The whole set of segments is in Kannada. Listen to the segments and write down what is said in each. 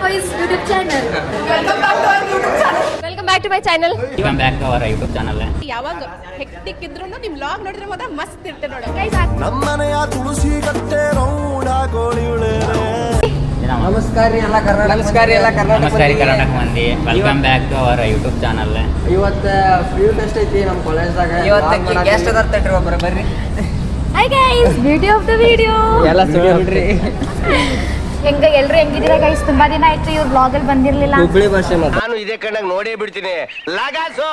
Boys YouTube channel. Welcome back to our YouTube channel. Welcome back to my channel. Welcome back to our YouTube channel. ಯಾವಾಗ ಹೆಕ್ಟಿಕ್ ಇದ್ರೂ ನಿಮ್ ವ್ಲಾಗ್ ನೋಡಿದ್ರೆ ಮಾತ್ರ ಮಸ್ತ್ ಇರುತ್ತೆ ನೋಡಿ. ನಮ್ಮನೆಯ ತುಳಸಿ ಕಟ್ಟೆ ರೌಂಡ ಗೋಳಿಯುಳೆ ನಮಸ್ಕಾರ ರೀ ಎಲ್ಲ ಕರ್ನಾಟಕ. ನಮಸ್ಕಾರ ಎಲ್ಲ ಕರ್ನಾಟಕ ಮಂದಿ. Welcome back to our YouTube channel. ಇವತ್ತು ಫ್ರೀ ಟೆಸ್ಟ್ ಐತಿ ನಮ್ಮ ಕಾಲೇಜ್ದಾಗ. ಇವತ್ತು ಗೆಸ್ಟ್ ಅದಾರ ತಡ್ರಿ ಒಬ್ಬರು ಬರ್ರಿ. Hi guys, beauty of the video. ಎಲ್ಲ ಸುಳ್ಳ್ರಿ. ಎಲ್ರು ಹೆಂಗಿದ್ದೀರಾ ಗೈಸ್? ತುಂಬಾ ದಿನ ಆಯ್ತು ಇವ್ರ ಬ್ಲಾಗ್ ಅಲ್ಲಿ ಬಂದಿರ್ಲಿಲ್ಲ. ಹುಬ್ಳಿ ಭಾಷೆ ನಾನು ಇದೇ ಕಣ್ಣಾಗ ನೋಡೇ ಬಿಡ್ತೀನಿ ಲಗಾಸು.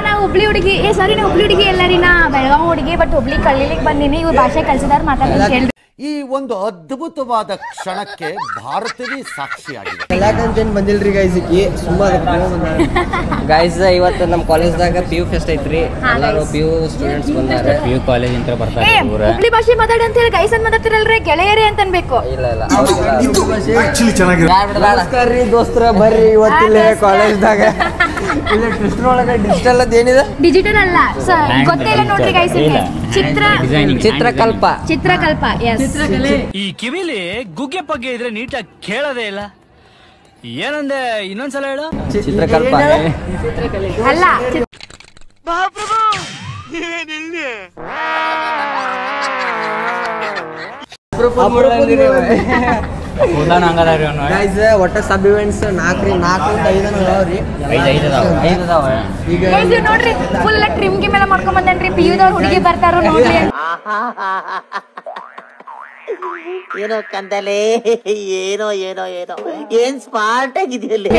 ನಾ ಹುಬ್ಳಿ ಹುಡುಗಿ. ಸಾರಿ, ನಾ ಹುಬ್ಳಿ ಹುಡುಗಿ ಎಲ್ಲ ರೀ. ನಾ ಬೆಳಗಾವಿ ಹುಡುಗಿ, ಬಟ್ ಹುಬ್ಳಿ ಕಲೀಲಿಕ್ಕೆ ಬಂದಿನಿ. ಇವ್ರ ಭಾಷೆ ಕಲ್ಸಿದಾರ ಮಾತಾಡ್ತೀನಿ. ಈ ಒಂದು ಅದ್ಭುತವಾದ ಕ್ಷಣಕ್ಕೆ ಭಾರತವೇ ಸಾಕ್ಷಿಯಾಗಿದೆ. ಕಲಾಕಂತೇನು ಬಂದಿಲ್ರಿ ಗೈಸ್, ಗೈಸ್ ಇವತ್ತು ನಮ್ಮ ಕಾಲೇಜ್ದಾಗ PU ಫೆಸ್ಟ್ ಐತ್ರಿ. ಎಲ್ಲರೂ PU ಸ್ಟೂಡೆಂಟ್ಸ್ ಬಂದಾರೆ. PU ಕಾಲೇಜ್ ಅಂತ ಬರ್ತಾರೆ. ಹುಬ್ಳಿ ಭಾಷೆ ಮಾತಾಡಿ ಅಂತ ಹೇಳಿ ಗೈಸ್ ಅಂತ ಮಾತಾಡ್ತಿರಲ್ರಿ, ಗೆಳೆಯರೇ ಅಂತ ಅನ್ಬೇಕು. ಇಲ್ಲ ನಮಸ್ಕಾರ ರೀ ದೋಸ್ತರ, ಬರ್ರಿ ಇವತ್ತಿಲ್ಲ ಕಾಲೇಜ್ದಾಗ. ಇಲ್ಲ ಟ್ವಿಸ್ಟರ್ ಒಳಗೆ ಡಿಜಿಟಲ್ ಅದ ಏನಿದೆ? ಡಿಜಿಟಲ್ ಅಲ್ಲ, ಗೊತ್ತಿಲ್ಲ ನೋಡ್ರಿ ಗೈಸ್. ಚಿತ್ರಕಲ್ಪ. ಎಸ್. ಈ ಕಿವಿಲಿ ಗುಗ್ಗೆ ಪಗ್ಗೆ ಇದ್ರೆ ನೀಟಾಗಿ ಕೇಳೋದೇ ಇಲ್ಲ. ಏನಂದೆ ಇನ್ನೊಂದ್ಸಲ ಹೇಳು. ಚಿತ್ರಕಲ್ಪ ಅಲ್ಲ, ಒಟ್ಟ ಸಬ್ ಇವೆಂಟ್ಸ್ 4 5 ಅದಾವ್ರಿ. ಈಗ ನೋಡ್ರಿ ಫುಲ್ ಟ್ರಿಮ್ ಗಿಮ್ ಎಲ್ಲ ಮಾಡ್ಕೊಂಡ್ ಬಂದೇನ್ರಿ. PUದವ್ರು ಹುಡುಗಿ ಬರ್ತಾರೋ ನೋಡ್ರಿ. ಏನೋ ಕಂದಲೆ, ಏನೋ ಏನೋ ಏನೋ ಏನ್ ಸ್ಮಾರ್ಟ್ ಆಗಿದೆಯಲ್ಲಿ.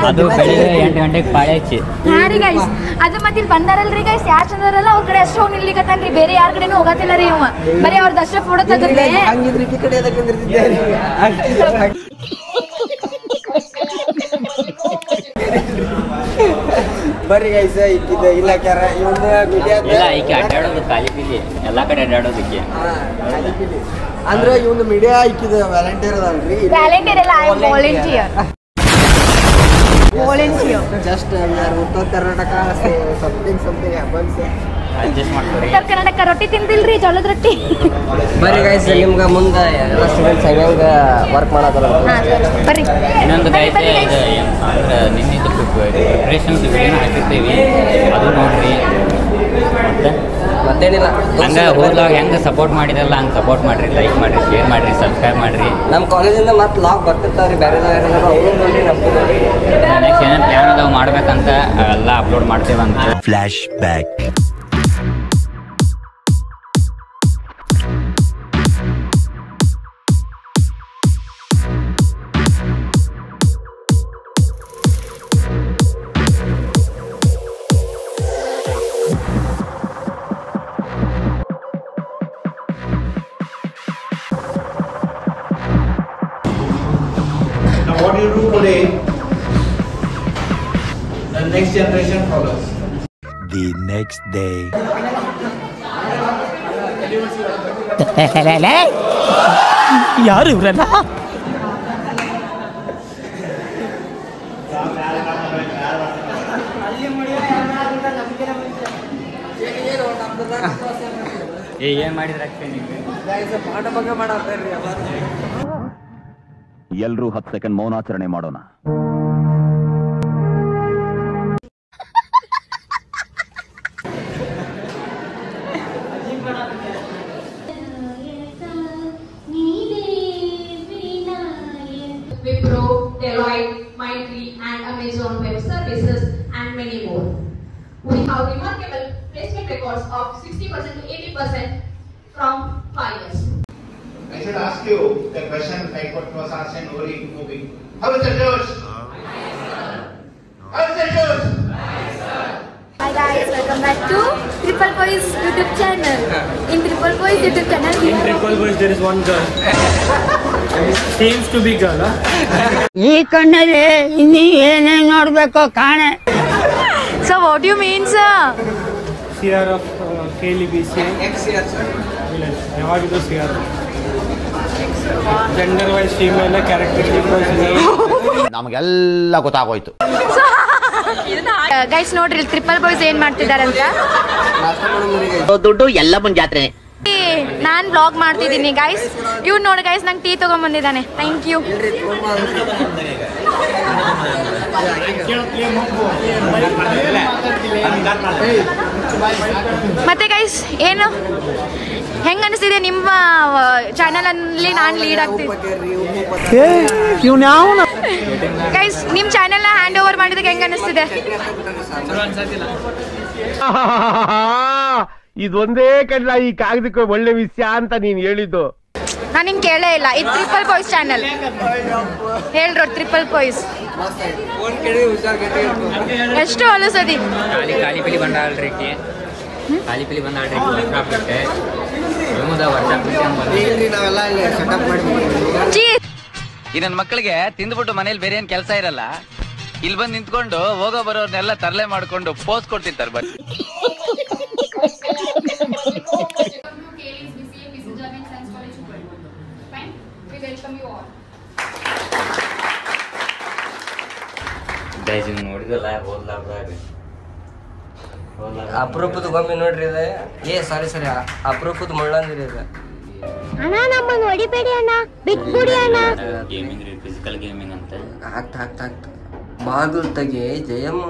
ಅದು ಬೆಳಿಗ್ಗೆ 8 ಗಂಟೆಗೆ ಪಾಳೆ ಹಚ್ಚಿ. ಹಾ ರೀ ಗೈಸ್, ಅದು ಮತ್ತೆ ಇಲ್ಲಿ ಬಂದಾರಲ್ರಿ ಗೈಸ್, ಯಾರು ಚಂದ್ರಲ್ಲ ಅವ್ರ ಕಡೆ ಅಷ್ಟು ಹೋಗಿ ನಿಲ್ಲಿಕತ್ತಾನ್ರಿ. ಬೇರೆ ಯಾರ ಕಡೆನೂ ಹೋಗತ್ತಿಲ್ಲ ರೀ ಇವ. ಬರೀ ಅವ್ರದ್ದು ಅಷ್ಟೇ ಫೋಟೋ ತೆಗೆದ್ರೆ ಹಂಗಿದ್ರಿ ಈ ಕಡೆ ಅದಕ್ಕೆ ಬರ್ರಿ ಗೈಸ್. ಇಲ್ಲ ಕ್ಯಾರ ಇವೊಂದು ಇಲ್ಲ, ಈಕೆ ಅಡ್ಡಾಡೋದು ಖಾಲಿ ಪಿಲಿ ಎಲ್ಲಾ ಕಡೆ ಅಡ್ಡಾಡೋದಕ್ಕೆ. ಅಂದ್ರೆ ಇವೊಂದು ಮೀಡಿಯಾ ಐಕಿದ ವ್ಯಾಲೆಂಟಿಯರ್ ಅದಲ್ರಿ. ವ್ಯಾಲೆಂಟಿಯರ್ ಎಲ್ಲ ಐ ಆಮ್ ವಾಲಂಟಿಯರ್. ಜಸ್ಟ್ ಉತ್ತರ ಕರ್ನಾಟಕ ಸಮಥಿಂಗ್ ಹ್ಯಾಪನ್ಸ್. ಅಡ್ಜಸ್ಟ್ ಮಾಡ್ತಾರೆ. ಉತ್ತರ ಕರ್ನಾಟಕ ರೊಟ್ಟಿ ತಿಂದಿಲ್ರಿ, ಜೋಳದ ರೊಟ್ಟಿ. ಬರ್ರಿ ಗೈಸ್, ನಿಮ್ಗೆ ಮುಂದೆ ಎಲ್ಲ ಸ್ಟೂಡೆಂಟ್ಸ್ ಹೆಂಗ ವರ್ಕ್ ಮಾಡೋದಲ್ಲ ಬರ್ರಿ. ಇನ್ನೊಂದು ಗೈಸ್, ಇದು ಅಂದ್ರೆ ನಿನ್ನಿದ್ದು ಪ್ರಿಪ್ರೇಷನ್ಸ್ ವಿಡಿಯೋನ ಹಾಕಿರ್ತೀವಿ, ಅದು ನೋಡ್ರಿ. ಮತ್ತೇನಿಲ್ಲ, ಹಂಗೆ ಹೋದಾಗ ಹೆಂಗೆ ಸಪೋರ್ಟ್ ಮಾಡಿರಲ್ಲ ಹಂಗೆ ಸಪೋರ್ಟ್ ಮಾಡಿರಿ, ಲೈಕ್ ಮಾಡಿರಿ, ಶೇರ್ ಮಾಡಿರಿ, ಸಬ್ಸ್ಕ್ರೈಬ್ ಮಾಡಿರಿ. ನಮ್ಮ ಕಾಲೇಜಿಂದ ಮತ್ತೆ ಲಾಗ್ ಬರ್ತಿರ್ತಾವ್ರಿ ಬೇರೆ ಅವ್ರು ನೋಡಿ ನಮ್ಗೆ ನೆಕ್ಸ್ಟ್ ಏನೇನು ಪ್ಲ್ಯಾನ್ ಅದಾವ ಮಾಡ್ಬೇಕಂತ ಎಲ್ಲ ಅಪ್ಲೋಡ್ ಮಾಡ್ತೀವಂತ. Flash back. What you do today, the next generation follows. The next day. ಯಾರು ಇವರೆಲ್ಲ? ಏನು ಮಾಡಿದ್ರೆ ಪಾಠ ಬಗ್ಗೆ ಮಾಡಾರ್ರಿ. ಎಲ್ರೂ 10 ಸೆಕೆಂಡ್ ಮೌನಾಚರಣೆ ಮಾಡೋಣ. Wipro, Deloitte, Mindtree and Amazon Web Services and many more. We have remarkable placement records of 60% to 80% from 5 years. I should ask you the question like what was asked in moving. How is the Josh? How is the Josh? Hi guys, welcome back to Triple Boys YouTube channel. In Triple Boys YouTube channel, In Triple Boys there is one girl. Seems to be girl, huh? ಈ ಕಣ್ಣಲ್ಲಿ ಇನ್ನು ಏನೇನು ನೋಡ್ಬೇಕು ಕಾಣೆ. So what do you mean, sir? CR of KLBC. XCR sir. ಯಾವಾಗಿದ್ದು CR. Gender wise female, characteristic wise male. ನಮಗೆಲ್ಲ ಗೊತ್ತಾಗೋಯ್ತು. ಗೈಸ್ ನೋಡ್ರಿ, ಟ್ರಿಪಲ್ ಬಾಯ್ಸ್ ಏನ್ ಮಾಡ್ತಿದಾರಂತ. ದುಡ್ಡು ಎಲ್ಲ ಬಂದ್ ಜಾತ್ರೆ ನಾನು ಬ್ಲಾಗ್ ಮಾಡ್ತಿದ್ದೀನಿ ಗೈಸ್. ಇವ್ನು ನೋಡಿ ಗೈಸ್ ನಂಗೆ ಟೀ ತೊಗೊಂಬಂದಿದ್ದಾನೆ. Thank you. ಮತ್ತೆ ಗೈಸ್ ಏನು ಹೆಂಗ ಅನಿಸ್ತಿದೆ ನಿಮ್ಮ ಚಾನಲ್ ಅಲ್ಲಿ ನಾನು ಲೀಡ್ ಆಗ್ತೀನಿ ಗೈಸ್? ನಿಮ್ಮ ಚಾನೆಲ್ ನ ಹ್ಯಾಂಡ್ ಓವರ್ ಮಾಡಿದಾಗ ಹೆಂಗ ಅನಿಸ್ತಿದೆ? ಇದೊಂದೇ ಕಡ್ಲ ಈ ಕಾಗದಕ್ಕೆ ಒಳ್ಳೆ ವಿಷಯ ಅಂತ ನೀನ್ ಹೇಳಿದ್ದು. ನಾನು ಹಿಂಗೆ ಕೇಳೇ ಇಲ್ಲ. ಇದು ಟ್ರಿಪಲ್ ಬಾಯ್ಸ್ ಚಾನಲ್ ಹೇಳ್ರು. ಟ್ರಿಪಲ್ ಬಾಯ್ಸ್ ಎಷ್ಟು ಹೊಲಸದಿ ಕಾಲಿಪಿಲಿ ಬಂದಾಳ್ರಿ ಕಾಲಿಪಿಲಿ ಬಂದಾಳ್ರಿ ಈ ನನ್ನ ಮಕ್ಕಳಿಗೆ ತಿಂದ್ಬಿಟ್ಟು ಮನೇಲಿ ಬೇರೆ ಏನ್ ಕೆಲಸ ಇರಲ್ಲ, ಇಲ್ಲಿ ಬಂದು ನಿಂತ್ಕೊಂಡು ಹೋಗೋ ಬರೋರ್ನೆಲ್ಲ ತರಲೆ ಮಾಡ್ಕೊಂಡು ಪೋಸ್ ಕೊಡ್ತಿರ್ತಾರೆ. ಬನ್ನಿ ನೋಡಿದಲ್ಲ ಅಪರೂಪದ ಗೊಂಬೆ ನೋಡ್ರಿ ಇದೆ. ಸಾರಿ ಅಪರೂಪದ ಮುಳ್ಳಂದಿರಿ ಇದೆ. ಅಣ್ಣ ನಮ್ಮನ್ನು ಹೊಡಿಬೇಡಿ ಅಣ್ಣ, ಬಿಟ್ಬಿಡಿ ಅಣ್ಣ. ಗೇಮಿಂಗ್ ರೀ, ಫಿಸಿಕಲ್ ಗೇಮಿಂಗ್ ಅಂತ. ಆಗ್ತಾ ಬಾಗಿಲು ತೆಗೆ ಜಯಮ್ಮ.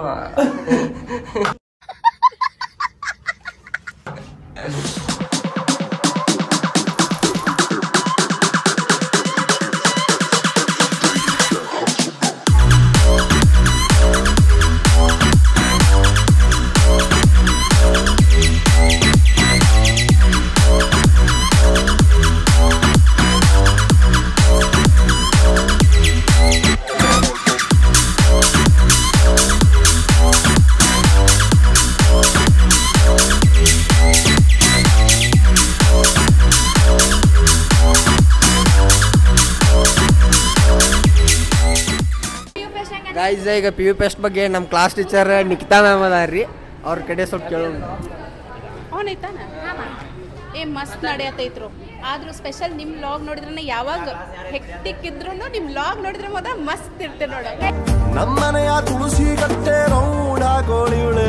ಗೈಸ್ ಈಗ ಪಿ ಯು ಪೆಸ್ಟ್ ಬಗ್ಗೆ ನಮ್ಮ ಕ್ಲಾಸ್ ಟೀಚರ್ ನಿಖಿತಾ ಮ್ಯಾಮ್ ಅದಾರ್ರಿ, ಅವ್ರ ಕಡೆ ಸ್ವಲ್ಪ ಕೇಳೋಣ. ಅವನೈತಾನ ಮಸ್ತ್ ನಡೆಯತ್ತೈತ್ರು. ಆದ್ರೂ ಸ್ಪೆಷಲ್ ನಿಮ್ಮ ಲಾಗ್ ನೋಡಿದ್ರೆ ಯಾವಾಗ ಹೆಕ್ಟಿಕ್ ಇದ್ರು ನಿಮ್ಮ ಲಾಗ್ ನೋಡಿದ್ರೆ ಮಾತ್ರ ಮಸ್ತ್ ಇರ್ತೆ ನೋಡ. ನಮ್ಮನೆಯ ತುಳಸಿ ಕಟ್ಟೆ ರೌಡಾಗೋಳಿಳೆ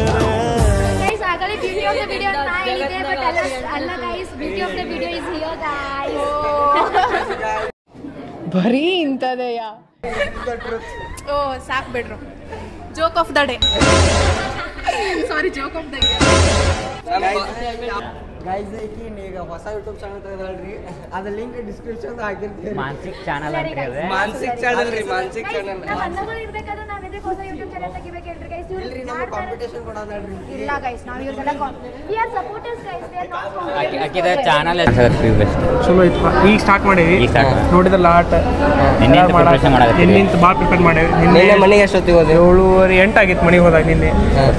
ಗೈಸ್ ಆಗಲೇ ಬ್ಯೂಟಿ ಆಫ್ ದ ವಿಡಿಯೋ ಇದೆ, ಬಟ್ ಅಲ್ಲ guys, beauty of the video is here guys. ಬರೀ ಇಂಥದೆಯ. ಓ ಸಾಕ್ ಬಿಡ್ರು. Joke of the day, sorry joke of the day. Guys ಈಗ ಹೊಸ ಯೂಟ್ಯೂಬ್ ಚಾನಲ್ ತೆಗೆದಳ್ರಿ, ಅದ ಲಿಂಕ್ ಡಿಸ್ಕ್ರಿಪ್ಷನ್ ಹಾಕಿರ್ತೀವಿ. ಮಾನಸಿಕ್ ಚಾನಲ್ ಅಂತ ಹೇಳಿ. ಮಾನಸಿಕ್ ಚಾನಲ್ ರೀ, ಮಾನಸಿಕ್ ಚಾನಲ್. ಅನ್ನಗಳು ಇರಬೇಕಾದ್ರೆ ನಾವು ಇದಕ್ಕೆ ಹೊಸ ಯೂಟ್ಯೂಬ್ ಚಾನಲ್ ತೆಗಿಬೇಕೇನ್ರಿ ಗೈಸ್? ಇಲ್ರಿ ನಮ್ಮ ಕಾಂಪಿಟೇಷನ್ ಕೊಡೋದಲ್ರಿ. ಇಲ್ಲ ಗೈಸ್, ನಾವು ಇವ್ರದೆಲ್ಲ we are supporters guys, we are not ಆಕಿದ ಚಾನಲ್ ಹೆಸರು ಬೆಸ್ಟ್ ಚಲೋ ಐತಿ. ಈಗ ಸ್ಟಾರ್ಟ್ ಮಾಡೇವಿ, ನೋಡಿದ್ರಲ್ಲ ಆಟ ನಿನ್ನೆ ಪ್ರಿಪರೇಷನ್ ಮಾಡಾಕತ್ತೀವಿ. ನಿನ್ನಿಂತ ಭಾಳ ಪ್ರಿಪೇರ್ ಮಾಡೇವಿ. ನಿನ್ನೆ ಮನೆಗೆ ಎಷ್ಟೊತ್ತಿಗೆ ಹೋದೆ? 7:30 8 ಆಗಿತ್ತು ಮನೆಗೆ ಹೋದಾಗ. ನಿನ್ನೆ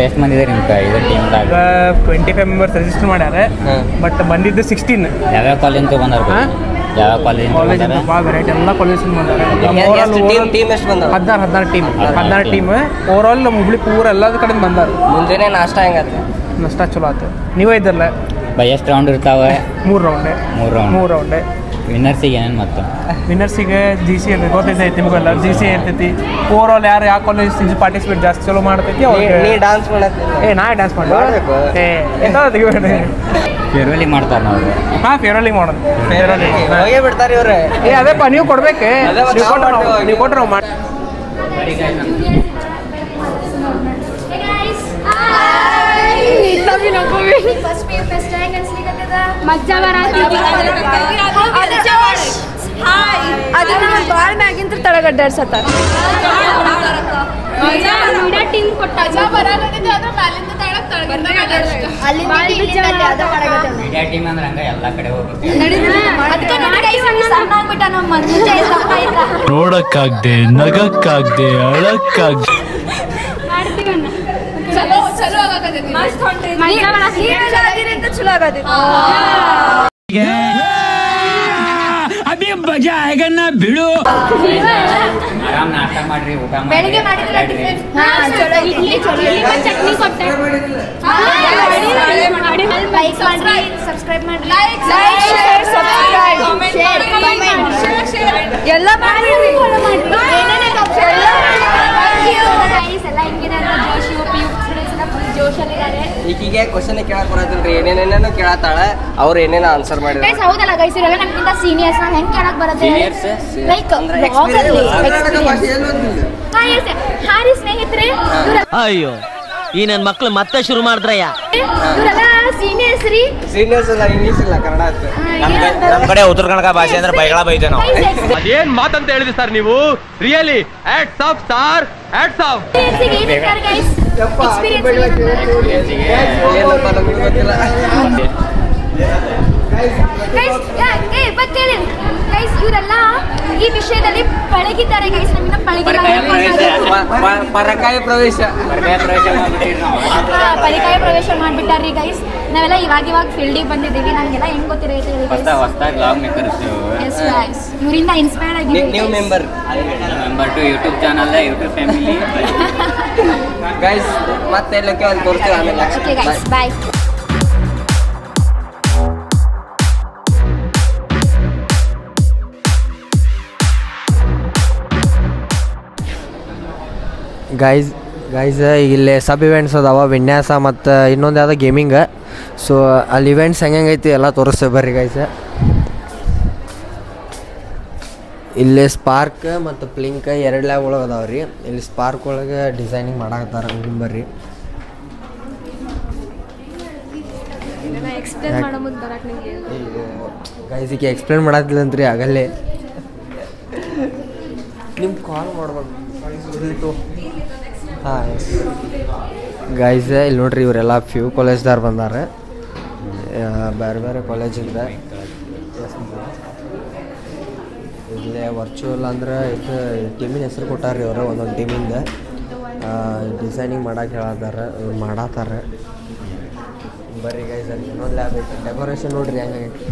ಎಷ್ಟು ಮಂದಿ ಇದಾರೆ ನಿಮ್ಗೆ ಇದು ಟೀಮ್ದಾಗ? 25 ಮೆಂಬರ್ಸ್ ರಿಜಿಸ್ಟರ್ ಮಾಡ್ಯಾರ, ಬಟ್ ಬಂದಿದ್ದು 16. ಯಾವ್ಯಾವ ಕಾಲೇಜಿಂದ ಬಂದಾರ? ಯಾವ ಕಾಲೇಜ್ ಭಾಳ ವೆರೈಟಿ ಎಲ್ಲ ಕಾಲೇಜಿಂದ ಬಂದಾರ. ಟೀಮ್ ಎಷ್ಟು ಬಂದ? 16 ಟೀಮ್ ಓವರ್ ಆಲ್ ನಮ್ಮ ಹುಬ್ಳಿ ಪೂರ ಎಲ್ಲದ ಕಡೆ ಬಂದಾರ. ಮುಂಜಾನೆ ನಾಷ್ಟ ಹೆಂಗತ್ತೆ? ನಾಷ್ಟ ಚಲೋ ಆಯ್ತು. ನೀವೇ ಇದ್ರಲ್ಲ? ಎಷ್ಟು ರೌಂಡ್ ಇರ್ತಾವೆ? 3 ರೌಂಡ್. ವಿನ್ನರ್ಸಿಗೆ ಏನೇನು ಮತ್ತು? ವಿನ್ನರ್ಸಿಗೆ ಜಿ ಸಿ ಇರ್ತೈತಿ, ಗೊತ್ತೈತಿ ನಿಮಗೆಲ್ಲ. ಜಿ ಸಿ ಇರ್ತೈತಿ. ಓವರ್ ಆಲ್ ಯಾರು ಯಾವ ಕಾಲೇಜ್ ಪಾರ್ಟಿಸಿಪೇಟ್ ಜಾಸ್ತಿ ಚಲೋ ಮಾಡ್ತೈತಿ ಅವ್ರಿಗೆ. ನೀ ಡಾನ್ಸ್ ಮಾಡತ್ತೆ? ನಾ ಡ್ಯಾನ್ಸ್ ಮಾಡಬೇಕು. ಫೇರ್ವೆಲಿ ಮಾಡ್ತಾರೆ ನಾವು. ಫೇರ್ವೆಲಿ ಮಾಡೋದು. ಹೋಗೇ ಬಿಡ್ತಾರೆ ಇವ್ರೆ. ಅದೇಪ್ಪ ನೀವು ಕೊಡ್ಬೇಕು, ನೀವು ಕೊಟ್ರೆ ನಾವು ಮಾಡಿ. ಫಸ್ಟ್ ಪಿ ಫೆಸ್ಟ್ ಹೆಂಗ್ ಅನ್ಸ್ಲಿಕತ್ತದ? ಮಜ್ಜಾ ಬರಾತೈತಿ. ಅದನ್ನ ಬಾಳ ಮ್ಯಾಗಿಂತ ತಳಗಡ್ಡಾಡ್ಸತ್ತಾರ. ಟೀಮ್ ಕೊಟ್ಟ ಮೀಡಿಯಾ ಟೀಮ್ ಅಂದ್ರೆ ಹಂಗ ಎಲ್ಲ ಕಡೆ ಹೋಗ್ಬೇಕು. ನೋಡಕ್ಕಾಗ್ದೆ, ನಗಕ್ಕಾಗ್ದೆ, ಅಳಕ್ಕಾಗ್ದೆ. ಚಲೋ ಆಗತ್ತೆ. ಅಭಿ ಮಜಾ ಆಗನ್ನ ಬಿಡು. ಆರಾಮ್ ನಾಷ್ಟ ಮಾಡ್ರಿ, ಊಟ ಬೆಳಿಗ್ಗೆ ಮಾಡಿ. ಚಟ್ನಿ ಕೊಟ್ಟೆ. ಸಬ್ಸ್ಕ್ರೈಬ್ ಮಾಡಿ, ಎಲ್ಲ ಮಾಡಿ. ಎಲ್ಲ ಹಿಂಗೇನಾದ್ರು ಜೋಶಿ ಪಿ ಯು ಜೋಶಲ್ಲಿ ಇದ್ದಾರೆ. ಈಕಿಗೆ ಕ್ವಶನ್ ಕೇಳಕ್ ಬರತ್ತಲ್ರಿ, ಏನೇನೇನೋ ಕೇಳತ್ತಾಳ, ಅವ್ರು ಏನೇನೋ ಆನ್ಸರ್ ಮಾಡಿದ್ರು. ಗೈಸ್ ಹೌದಲ್ಲ ಗೈಸ್, ಇವರೆಲ್ಲ ನಮ್ಗಿಂತ ಸೀನಿಯರ್ಸ್, ನಾವು ಹೆಂಗ್ ಕೇಳಕ್ ಬರುತ್ತೆ ಲೈಕ್ ಹಾರಿ ಸ್ನೇಹಿತರೆ. ಅಯ್ಯೋ ಈ ನನ್ನ ಮಕ್ಳು ಮತ್ತೆ ಶುರು ಮಾಡಿದ್ರಯ್ಯ. ಇವರೆಲ್ಲ ಸೀನಿಯರ್ಸ್ ರೀ. ಸೀನಿಯರ್ಸ್ ಇಲ್ಲ, ಇಂಗ್ಲೀಷ್ ಇಲ್ಲ, ಕನ್ನಡ ಆಯ್ತು. ನಮ್ ಕಡೆ ಉತ್ತರ ಕನ್ನಡ ಭಾಷೆ ಅಂದ್ರೆ ಬೈಗಳ ಬೈತೆ ನಾವು. ಅದೇನ್ ಮಾತಂತ ಹೇಳಿದ್ರಿ ಸರ್ ನೀವು? Really hats off sir, hats off. ಇವರೆಲ್ಲ ಈ ವಿಷಯದಲ್ಲಿ ಪಳಗಿದ್ದಾರೆ ಗೈಸ್, ನಮ್ಮಿಂದ ಪಳಗಿಲ್ಲ. ಪರಕಾಯ ಪ್ರವೇಶ ಪರಿಕಾಯ ಪ್ರವೇಶ ಮಾಡ್ಬಿಟ್ಟಾರ್ರಿ ಗೈಸ್. ನಾವೆಲ್ಲ ಇವಾಗ ಫೀಲ್ಡಿಗೆ ಬಂದಿದ್ದೀವಿ, ನಮ್ಗೆಲ್ಲ ಹೆಂಗ್ ಗೊತ್ತಿರೈತೆ ಇವರಿಂದ ಇನ್ಸ್ಪೈರ್ ಆಗಿ ನೀವು member to YouTube channel, YouTube family guys. ಮತ್ತೆ ಎಲ್ಲಕ್ಕೆ ಒಂದು ತೋರಿಸ್ತೀವಿ ಆಮೇಲೆ. ಓಕೆ ಗೈಸ್, ಬಾಯ್. ಗೈಸ್ ಇಲ್ಲಿ ಸಬ್ ಇವೆಂಟ್ಸ್ ಅದಾವ, ವಿನ್ಯಾಸ ಮತ್ತು ಇನ್ನೊಂದು ಯಾವುದೋ ಗೇಮಿಂಗ್. ಸೊ ಅಲ್ಲಿ ಇವೆಂಟ್ಸ್ ಹೆಂಗೈತಿ ಎಲ್ಲ ತೋರಿಸ್ತೇವೆ ಬರ್ರಿ ಗೈಸ್. ಇಲ್ಲಿ ಸ್ಪಾರ್ಕ್ ಮತ್ತು ಪ್ಲಿಂಕ್ 2 ಲ್ಯಾಬ್ಗಳು ಅದಾವ ರೀ. ಇಲ್ಲಿ ಸ್ಪಾರ್ಕ್ ಒಳಗೆ ಡಿಸೈನಿಂಗ್ ಮಾಡಾಕತ್ತಾರ ಬರ್ರಿ. ಗೈಸ್ ಈಗ ಎಕ್ಸ್ಪ್ಲೇನ್ ಮಾಡತ್ತಿಲ್ಲಂತ್ರಿ ಆಗಲ್ಲೇ, ನಿಮ್ಗೆ ಕಾಲ್ ಮಾಡ್ಬೇಕು. ಹಾಂ ಗೈಸ್ ಇಲ್ಲಿ ನೋಡ್ರಿ, ಇವರೆಲ್ಲ ಫ್ಯೂ ಕಾಲೇಜ್ದಾರು ಬಂದಾರೆ, ಬೇರೆ ಬೇರೆ ಕಾಲೇಜಿಂದ. ಇಲ್ಲೇ ವರ್ಚುವಲ್ ಅಂದ್ರೆ ಇದು ಟೀಮಿನ ಹೆಸರು ಕೊಟ್ಟಾರ್ರಿ ಅವರು, ಒಂದೊಂದು ಟೀಮಿಂದ ಡಿಸೈನಿಂಗ್ ಮಾಡಕ್ಕೆ ಹೇಳತ್ತಾರ, ಇವ್ರು ಮಾಡತ್ತಾರ ಬರ್ರಿ ಗೈಸ್. ಅಲ್ಲಿ ಇನ್ನೊಂದು ಲ್ಯಾಬ್ ಐತೆ, ಡೆಕೋರೇಷನ್ ನೋಡ್ರಿ ಹೆಂಗೈತಿ.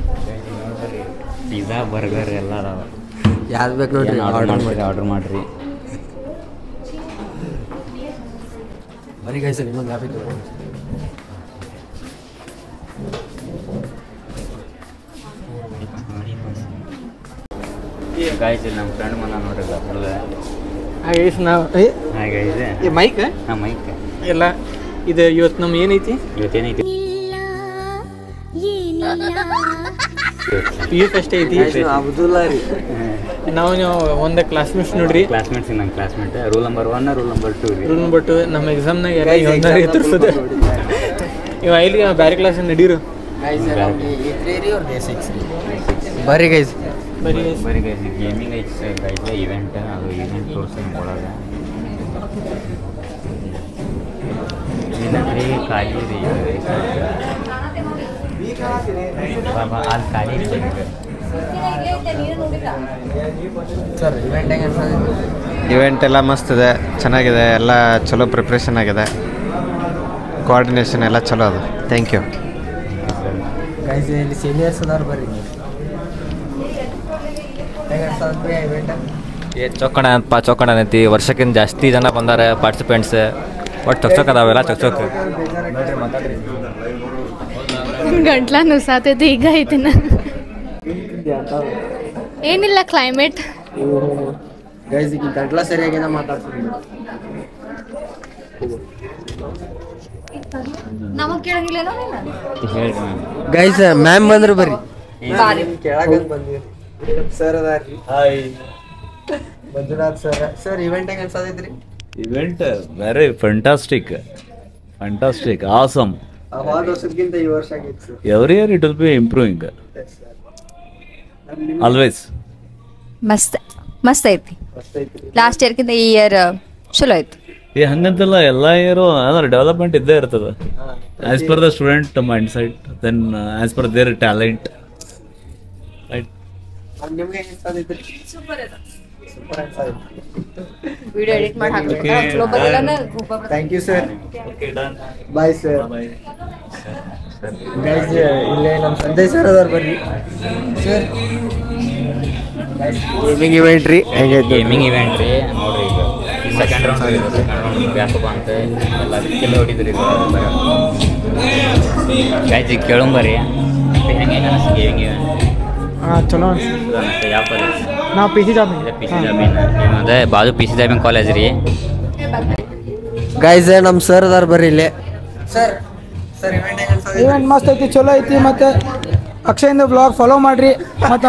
ಪಿಜ್ಜಾ ಬರ್ಗರ್ ಎಲ್ಲ ಅದಾವ, ಯಾವ್ದು ಬೇಕು ನೋಡ್ರಿ ಆರ್ಡರ್ ಮಾಡಿರಿ. ಬರೀ ಗೈಸ್ ಅಲ್ಲಿ ಇನ್ನೊಂದು ಲ್ಯಾಬ್ ಐತೆ. ಗಾಯ್ಸ್ ನಮ್ಮ ಫ್ರೆಂಡ್ ಮನ ನೋಡ್ರಿ ಗೈಸ್ ನಾವು ಮೈಕ್ ಮೈಕ್ ಎಲ್ಲ ಇದು ಇವತ್ತು ನಮ್ಮ ಏನೈತಿ, ಇವತ್ತೇನೈತಿ ಪಿ ಯು ಫಸ್ಟ್ ಐತಿ. ಅಬ್ದುಲ್ಲಾ ರೀ, ನಾವು ಒಂದು ಕ್ಲಾಸ್ಮೇಟ್ಸ್ ನೋಡ್ರಿ. ಕ್ಲಾಸ್ಮೇಟ್ಸ್ ನಮ್ಮ classmate rule number 1 rule number 2 ರೀ. ರೂಲ್ ನಂಬರ್ 2 ನಮ್ಮ ಎಕ್ಸಾಮ್ನಾಗ ಎಲ್ಲ ಎದುರಿಸೋದು. ಇವ ಇಲ್ಲಿ ಬೇರೆ ಕ್ಲಾಸ್ ನಡೀರು. ಬರ್ರಿ ಗೈಸ್, ಬರೀ ಗೈಸ್ ಗೇಮಿಂಗ್ ಐತೆ ಗೈಸ್, ಇವೆಂಟ್ ಅದು ಇವೆಂಟ್ ತೋರಿಸ್ತೀನಿ ಒಳಗೆ. ಇಲ್ಲಂದ್ರೆ ಖಾಲಿ ರೀ ಬಾಬಾ, ಅಲ್ಲಿ ಖಾಲಿ ಸರ್. ಇವೆಂಟ್ ಹೆಂಗೆ ಅನ್ಸೋದು? ಇವೆಂಟ್ ಎಲ್ಲ ಮಸ್ತ್ ಇದೆ, ಚೆನ್ನಾಗಿದೆ, ಎಲ್ಲ ಚಲೋ ಪ್ರಿಪ್ರೇಷನ್ ಆಗಿದೆ, ಕೋಆರ್ಡಿನೇಷನ್ ಎಲ್ಲ ಚಲೋ ಅದು. Thank you guys. ಇಲ್ಲಿ ಸೀನಿಯರ್ಸ್ ಅದಾರ ಬರ್ರಿ. ಹೆಂಗೆ ಅನ್ಸೋದು ಇವೆಂಟ್? ಚೊಕ್ಕಣ ಅಂತ ಚೊಕ್ಕಣ ಐತಿ. ವರ್ಷಕ್ಕಿಂತ ಜಾಸ್ತಿ ಜನ ಬಂದಾರೆ ಪಾರ್ಟಿಸಿಪೆಂಟ್ಸ್. ಒಟ್ಟು ಚೊಕ್ ಅದಾವೆಲ್ಲ ಚೊಕ್ ಗಂಟ್ಲ ನುಸಾತೈತಿ ಈಗ ಐತಿನ. ಏನಿಲ್ಲ ಕ್ಲೈಮೇಟ್. ಗೈಸ್ ಈಗ ಗಂಟ್ಲ ಸರಿಯಾಗಿನ ಮಾತಾಡ್ತೀನಿ. ನಮಗ್ ಕೇಳಂಗಿಲ್ಲ ಗೈಸ್. ಮ್ಯಾಮ್ ಬಂದ್ರು ಬರ್ರಿ. ಕೇಳಾಕಂತ ಬಂದ್ವಿ. ಸರ್ ಅದಾರ್ರಿ. Hi Manjunath sir. Sir event ಹೆಂಗೆ ಅನ್ಸತೈತ್ರಿ? Event very fantastic, awesome. ಹೋದ ವರ್ಷಕ್ಕಿಂತ ಈ ವರ್ಷ ಆಗೈತೆ sir. Every year it will be improving always. ಮಸ್ತ್ ಐತಿ. ಲಾಸ್ಟ್ ಇಯರ್ಕಿಂತ ಈ ಇಯರ್ ಚಲೋ ಐತಿ. ಹಂಗಂತಲ್ಲ, ಎಲ್ಲ ಇಯರು ಅಂದ್ರೆ ಡೆವಲಪ್ಮೆಂಟ್ ಇದ್ದೇ ಇರ್ತದೆ as per the student mindset, then as per their talent. Right. ನಿಮ್ಗೆ ಹೆಂಗೆ ಅನ್ಸತೈತ್ರಿ? ಸೂಪರ್ ಇದೆ. ವಿಡಿಯೋ ಎಡಿಟ್ ಮಾಡಿ ಹಾಕ್ಬೇಕು. ಚಲೋ ಬರಲ್ಲ. Thank you sir. Okay done. Bye sir. Guys ಇಲ್ಲೇ ನಮ್ಮ ಸಂದೇಶ್ ಸರ್ ಅದಾರ ಬರ್ರಿ. ಸರ್ ಗೇಮಿಂಗ್ ಇವೆಂಟ್ ರೀ, ಹೆಂಗೈತೆ? ಗೇಮಿಂಗ್ ಇವೆಂಟ್ ರೀ ನೋಡ್ರಿ. ಈಗ ಸೆಕೆಂಡ್ ರೌಂಡ್ ಬ್ಯಾಕಪ್ ಅಂತ ಎಲ್ಲ ಕೆಲ ಹೊಡಿದ್ರಿ ಗೈಸ್. ಈಗ ಕೇಳಂಬರಿ ಹೆಂಗೆ ಅನಿಸ್ತು ಗೇಮಿಂಗ್ ಇವೆಂಟ್? ಚಲೋ ಅನಿಸ್ತು. ಯಾವ ಕಾಲೇಜ್? ನಾವು ಪಿ ಸಿ ಜಾಬಿನ್. ಅದೇ ಬಾಜು ಪಿ ಸಿ ಜಾಬಿನ್ ಕಾಲೇಜ್ ರೀ. ಗೈಸ್ ನಮ್ಮ ಸರ್ ಅದಾರ ಬರ್ರಿ ಇಲ್ಲೇ. ಸರ್ ಸರ್ ಇವೆಂಟ್ ಮಸ್ತ್ ಐತಿ, ಚಲೋ ಐತಿ. ಮತ್ತೆ ಅಕ್ಷಯಿಂದ ಬ್ಲಾಗ್ ಫಾಲೋ ಮಾಡ್ರಿ. ಮತ್ತು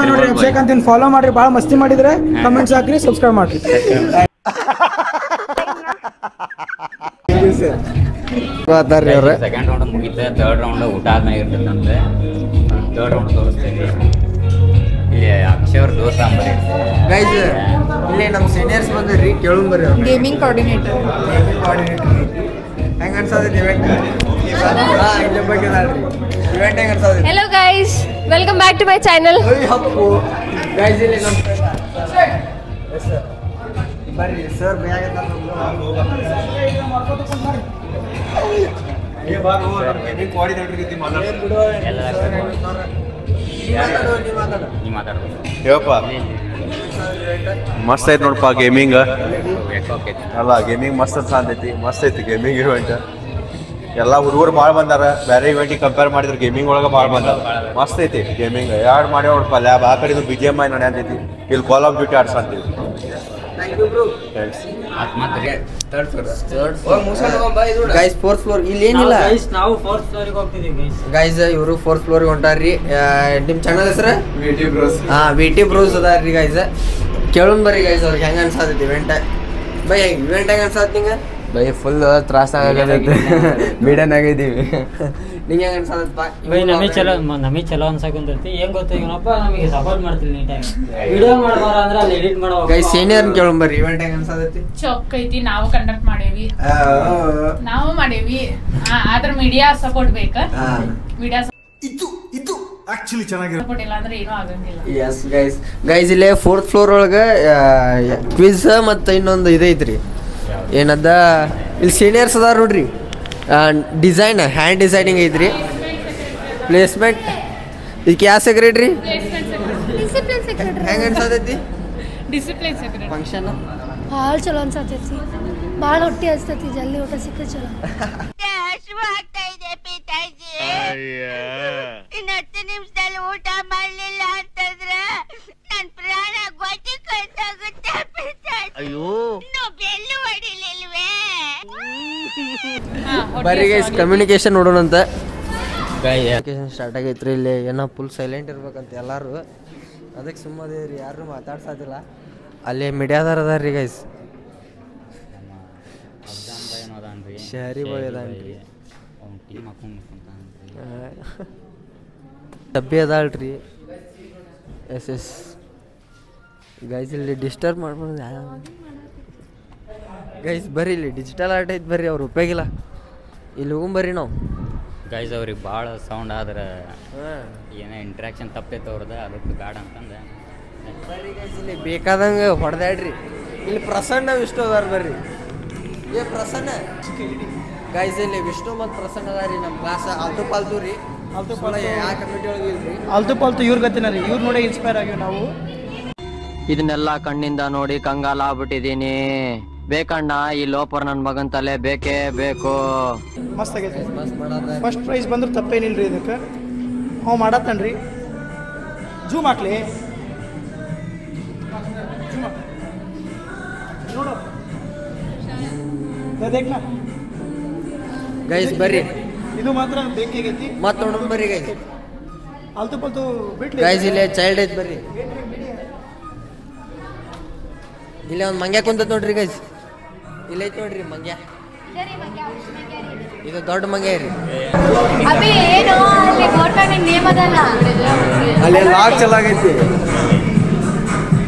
ನೋಡ್ರಿ ಅಭಿಷೇಕ್ ಅಂತ ಫಾಲೋ ಮಾಡ್ರಿ. ಭಾಳ ಮಸ್ತಿ ಮಾಡಿದ್ರೆ ಕಮೆಂಟ್ಸ್ ಹಾಕ್ರಿ, ಸಬ್ಸ್ಕ್ರೈಬ್ ಮಾಡ್ರಿ. ಸೆಕೆಂಡ್ ರೌಂಡ್ ಮುಗಿತೆ, ಥರ್ಡ್ ರೌಂಡ್ ಊಟ ಆದ್ಮೇಲೆ ಇರ್ತೈತಂತೆ. Third round ತೋರಿಸ್ತೇವೆ. ಇಲ್ಲಿ ಅಕ್ಷಯ್ ಅವ್ರ ದೋಸ್ತ ಅಂಬರಿ ಗೈಸ್, ಇಲ್ಲಿ ನಮ್ಮ ಸೀನಿಯರ್ಸ್ ಬಂದಿರ್ರಿ, ಕೇಳು ಬರ್ರಿ. ಗೇಮಿಂಗ್ ಕೋಆರ್ಡಿನೇಟರ್ ಹೆಂಗ ಅನ್ಸೋದೈತಿ ಇವೆಂಟ್? ಇದ್ರ ಬಗ್ಗೆ ಇವೆಂಟ್ ಹೆಂಗ ಅನ್ಸೋದೈತಿ? Hello guys, welcome back to my channel. Guys ಇಲ್ಲಿ ನಮ್ಮ ಬರ್ರಿ ಸರ್ ಹೇಳಪ್ಪ. ಮಸ್ತ್ ಐತಿ ನೋಡಪ್ಪ ಗೇಮಿಂಗ್. ಅಲ್ಲ ಗೇಮಿಂಗ್ ಮಸ್ತ್ ಅನ್ಸತೈತಿ, ಮಸ್ತ್ ಐತಿ ಗೇಮಿಂಗ್ ಇವೆಂಟ್. ಎಲ್ಲ ಹುಡುಗರು ಭಾಳ ಬಂದಾರ, ಬೇರೆ ಇವೆಂಟಿಗೆ ಕಂಪೇರ್ ಮಾಡಿದ್ರೆ ಗೇಮಿಂಗ್ ಒಳಗೆ ಭಾಳ ಬಂದಾರ. ಮಸ್ತ್ ಐತಿ ಗೇಮಿಂಗ್. ಎರಡು ಮಾಡಿ ನೋಡಪ್ಪ ಲ್ಯಾಬ್. ಆ ಕಡೆ BGMI ನಡೆಯತೈತಿ, ಇಲ್ಲಿ ಕಾಲ್ ಆಫ್ ಡ್ಯೂಟಿ ಆಡ್ಸಂತೀವಿ. ಗೈಸ್ ಫೋರ್ತ್ ಫ್ಲೋರ್ ಇಲ್ಲಿ ಏನಿಲ್ಲ. ನಾವು ಫೋರ್ತ್ ಫ್ಲೋರಿಗೆ ಹೋಗ್ತಿದ್ದೀವಿ ಗೈಸ್. ಇವರು ಫೋರ್ತ್ ಫ್ಲೋರಿಗೆ ಹೊಂಟಾರ್ರಿ. ನಿಮ್ಮ ಚಾನಲ್ ಹೆಸರು VT ಬ್ರೋಸ್ ಅದಾರ್ರಿ ಗೈಸ್. ಕೇಳೋನ್ ಬರ್ರಿ ಗೈಸ್, ಅವ್ರಿಗೆ ಹೆಂಗ ಅನ್ಸಾತೈತಿ ಇವೆಂಟ್? ಬೈ ಇವೆಂಟ್ ಹೆಂಗ ಅನ್ಸಾತ್ ನಿಂಗೆ? ಬೈ ಫುಲ್ ತ್ರಾಸ ಆಗೈತಿ, ಮೀಡಿಯನ್ ಆಗಿದ್ದೀವಿ. ನಿಂಗೆ ಹೆಂಗ ಅನ್ಸಾತೈತಿ? ಬೈ ನಮಗೆ ಚಲೋ ಅನ್ಸಕಂತೈತಿ. ಏನ್ ಗೊತ್ತ ಇವನಪ್ಪ ನಮಗೆ ಸಪೋರ್ಟ್ ಮಾಡ್ತೀನಿ ನೀಟಾಗಿ. ವಿಡಿಯೋ ಮಾಡ್ಬಾರ ಅಂದ್ರೆ ಅಲ್ಲಿ ಎಡಿಟ್ ಮಾಡೋ ಗೈಸ್ ಸೀನಿಯರ್ ಕೇಳೋನ್ ಬರ್ರಿ, ಇವೆಂಟ್ ಹೆಂಗ ಅನ್ಸಾತೈತಿ? ಚೊಕ್ ಐತಿ. ನಾವು ಕಂಡಕ್ಟ್ ಮಾಡೇವಿ, ಆದ್ರ ಮೀಡಿಯಾ ಸಪೋರ್ಟ್ ಬೇಕ. ಮೀಡಿಯಾ ಇದು ಆಕ್ಚುಲಿ ಚೆನ್ನಾಗಿರೋ ಸಪೋರ್ಟ್ ಇಲ್ಲ ಅಂದ್ರೆ ಏನೂ ಆಗಂಗಿಲ್ಲ. Yes guys. ಗೈಸ್ ಇಲ್ಲೇ ಫೋರ್ತ್ ಫ್ಲೋರ್ ಒಳಗೆ ಕ್ವಿಜ್ ಮತ್ತು ಇನ್ನೊಂದು ಇದೈತ್ರಿ, ಏನದ ಇಲ್ಲಿ ಸೀನಿಯರ್ಸ್ ಅದಾರ ನೋಡ್ರಿ. ಡಿಸೈನ್ ಹ್ಯಾಂಡ್ ಡಿಸೈನಿಂಗ್ ಐತ್ರಿ. ಪ್ಲೇಸ್ಮೆಂಟ್ ಇದಕ್ಕೆ ಯಾವ ಸೆಕ್ರೆಟ್ರಿ? ಹೆಂಗ ಅನ್ಸತೈತಿ ಡಿಸಿಪ್ಲಿನ್ ಸೆಕ್ರೆಟರಿ ಫಂಕ್ಷನ್? ಭಾಳ ಚಲೋ ಅನ್ಸತೈತಿ, ಭಾಳ ಹೊಟ್ಟೆ ಹಸ್ತೈತಿ. ಜಲ್ದಿ ಊಟ ಸಿಕ್ಕ ಚಲೋ. ಇನ್ನು 10 ನಿಮಿಷದಲ್ಲಿ ಊಟ ಮಾಡಲಿಲ್ಲ ಅಂತಂದ್ರೆ ನನ್ನ ಪ್ರಾಣ ಗೊತ್ತಿ ಕಳ್ತಾಗುತ್ತೆ. ಅಯ್ಯೋ ಬೆಲ್ಲು ಹೊಡಿಲಿಲ್ವೇ? ಬರ್ರಿ ಗೈಸ್ ಕಮ್ಯುನಿಕೇಶನ್ ನೋಡೋಣಂತ. ಕಮ್ಯುನಿಕೇಶನ್ ಸ್ಟಾರ್ಟ್ ಆಗೈತ್ರಿ. ಇಲ್ಲಿ ಏನೋ ಫುಲ್ ಸೈಲೆಂಟ್ ಇರ್ಬೇಕಂತ ಎಲ್ಲರೂ, ಅದಕ್ಕೆ ಸುಮ್ಮದೇವ್ರಿ, ಯಾರು ಮಾತಾಡ್ಸೋದಿಲ್ಲ. ಅಲ್ಲಿ ಮೀಡಿಯಾದಾರ ಅದಾರ್ರಿ ಗೈಸ್. ಶಹರಿ ಬಾಯ್ ಅದಾನ್ರಿ, ಡಬ್ಬಿ ಅದಾಳ್ರಿ. ಎಸ್ ಗೈಸ್ ಇಲ್ಲಿ ಡಿಸ್ಟರ್ಬ್ ಮಾಡ್ಬೋದು ಗೈಸ್. ಬರ್ರಿ ಇಲ್ಲಿ ಡಿಜಿಟಲ್ ಆರ್ಟ್ ಐತೆ, ಬರ್ರಿ. ಅವ್ರು ಉಪಯೋಗಿಲ್ಲ, ಇಲ್ಲಿ ಹೋಗ್ಬರ್ರಿ ನಾವು. ಗೈಸ್ ಅವ್ರಿಗೆ ಭಾಳ ಸೌಂಡ್ ಆದ್ರೆ ಏನೋ ಇಂಟ್ರಾಕ್ಷನ್ ತಪ್ಪೈತೆ ಅವ್ರದ್ದು, ಅದಕ್ಕೆ ಬ್ಯಾಡ ಅಂತಂದೆ. ಬರ್ರಿ ಗೈಸ್ ಇಲ್ಲಿ ಬೇಕಾದಂಗೆ ಹೊಡೆದಾಡ್ರಿ. ಇಲ್ಲಿ ಪ್ರಸನ್ನ ವಿಷ್ಣು ಅದಾರ, ಬರ್ರಿ. ಏ ಪ್ರಸನ್ನ ಗೈಸ್, ಇಲ್ಲಿ ವಿಷ್ಣು ಮತ್ತು ಪ್ರಸನ್ನ ಅದಾರಿ ನಮ್ಮ ಕ್ಲಾಸ್. ಆಲ್ತು ಪಾಲ್ತು ರೀ, ಆಲ್ತು ಪಾಲ್ತು ಯಾವ ಕಮಿಟಿ ಒಳಗೆ ಇಲ್ರಿ. ಆಲ್ತು ಪಾಲ್ತು ಇವ್ರ ಗತಿನ ರೀ, ಇವ್ರು ನೋಡಿ ಇನ್ಸ್ಪೈರ್ ಆಗಿವಿ ನಾವು. ಇದನ್ನೆಲ್ಲ ಕಣ್ಣಿಂದ ನೋಡಿ ಕಂಗಾಲ ಆಗ್ಬಿಟ್ಟಿದೀನಿ. ಬೇಕಣ್ಣ ಈ ಲೋಪರ್ ನನ್ನ ಮಗನ್ ತಲೆ ಬೇಕೇ ಬೇಕು. ಮಸ್ತ್ ಆಗೈತಿ. ಫಸ್ಟ್ ಪ್ರೈಸ್ ಬಂದ್ರೆ ತಪ್ಪೇನಿಲ್ರಿ ಇದಕ್ಕೆ. ಅವ್ ಮಾಡತ್ತನ್ರಿ. ಜೂಮ್ ಹಾಕ್ಲಿ ನೋಡು ದೇಖ್ನಾ ಗೈಸ್. ಬರ್ರಿ ಇದು ಮಾತ್ರ ಬೇಕಾಗೈತಿ. ಮತ್ತೆ ನೋಡೋಣ ಬರ್ರಿ ಗೈಸ್. ಆಲ್ತು ಪಾಲ್ತು ಬಿಡ್ಲಿ ಗೈಸ್. ಇಲ್ಲೇ ಚೈಲ್ಡ್ ಐತ್, ಬರ್ರಿ. ಇಲ್ಲೇ ಒಂದು ಮಂಗ್ಯ ಕುಂತತ್ ನೋಡ್ರಿ ಗೈಸ್. ಇಲ್ಲ ಐತಿ ನೋಡ್ರಿ ಮಂಗ್ಯ. ಇದು ದೊಡ್ಡ ಮಂಗ್ಯ ರೀ. ಅಭಿ ಏನು ಅಲ್ಲಿ ಗೌರ್ಮೆಂಟ್ ನೇಮ್ ಅದಲ್ಲ, ಅಲ್ಲಿ ಲಾಕ್ ಚಲಾಗೈತಿ.